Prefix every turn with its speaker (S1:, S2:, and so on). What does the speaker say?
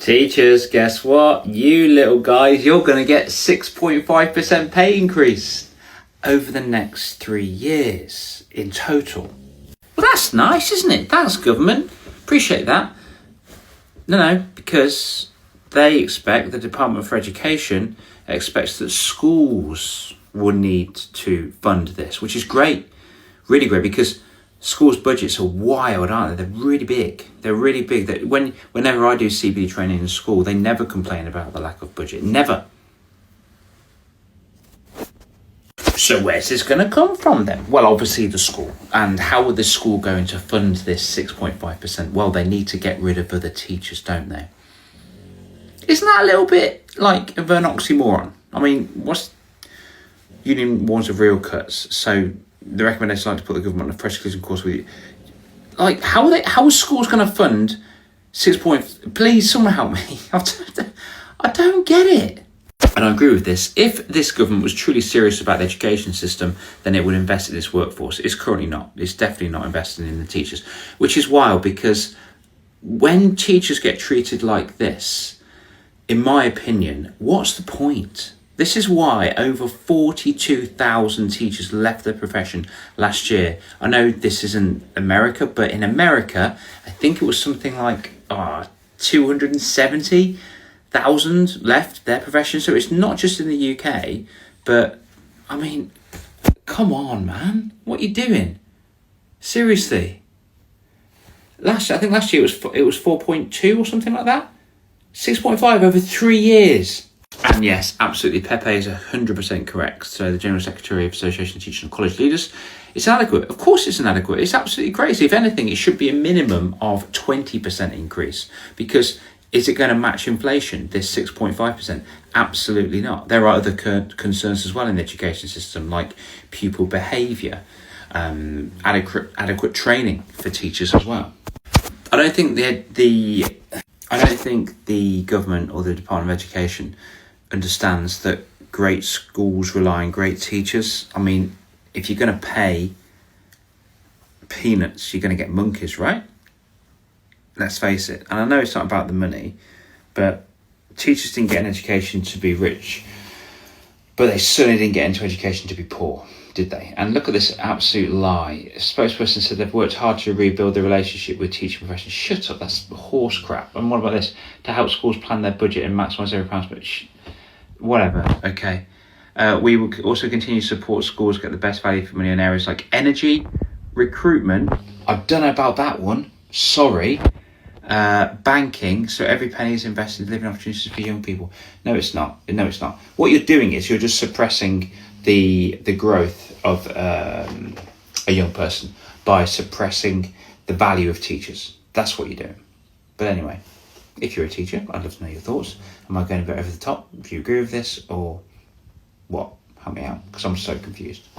S1: Teachers, guess what? You little guys, you're going to get 6.5% pay increase over the next 3 years in total. Well, that's nice, isn't it? Thanks, government. Appreciate that. No, because they expect, the Department for Education expects that schools will need to fund this, which is great. Really great, because schools' budgets are wild, aren't they? They're really big. They're really big. Whenever I do CPD training in school, they never complain about the lack of budget. Never. So where's this going to come from then? Well, obviously the school. And how are the school going to fund this 6.5%? Well, they need to get rid of other teachers, don't they? Isn't that a little bit like of an oxymoron? I mean, union wars of real cuts, so the recommendation like to put the government on a fresh exclusion course with you. Like, how are schools going to fund 6 point? Please, someone help me. I don't get it. And I agree with this. If this government was truly serious about the education system, then it would invest in its workforce. It's currently not. It's definitely not investing in the teachers, which is wild, because when teachers get treated like this, in my opinion, what's the point? This is why over 42,000 teachers left their profession last year. I know this isn't America, but in America, I think it was something like 270,000 left their profession. So it's not just in the UK, but I mean, come on, man. What are you doing? Seriously. I think last year it was 4.2 or something like that. 6.5 over 3 years. And yes, absolutely, Pepe is 100% correct. So the General Secretary of Association of Teachers and College Leaders, it's inadequate. Of course it's inadequate. It's absolutely crazy. If anything, it should be a minimum of 20% increase, because is it going to match inflation, this 6.5%? Absolutely not. There are other concerns as well in the education system, like pupil behaviour, adequate training for teachers as well. I don't think the government or the Department of Education understands that great schools rely on great teachers. I mean, if you're going to pay peanuts, you're going to get monkeys, right? Let's face it. And I know it's not about the money, but teachers didn't get an education to be rich, but they certainly didn't get into education to be poor, did they? And look at this absolute lie. A spokesperson said they've worked hard to rebuild the relationship with teaching professions. Shut up, that's horse crap. And what about this? To help schools plan their budget and maximise every pound spent. Whatever, okay. We will also continue to support schools get the best value for money in areas like energy, recruitment. I don't know about that one. Sorry. Banking, so every penny is invested in living opportunities for young people. No, it's not. What you're doing is you're just suppressing the growth of a young person by suppressing the value of teachers. That's what you're doing. But anyway, if you're a teacher, I'd love to know your thoughts. Am I going a bit over the top? Do you agree with this, or what? Help me out, because I'm so confused.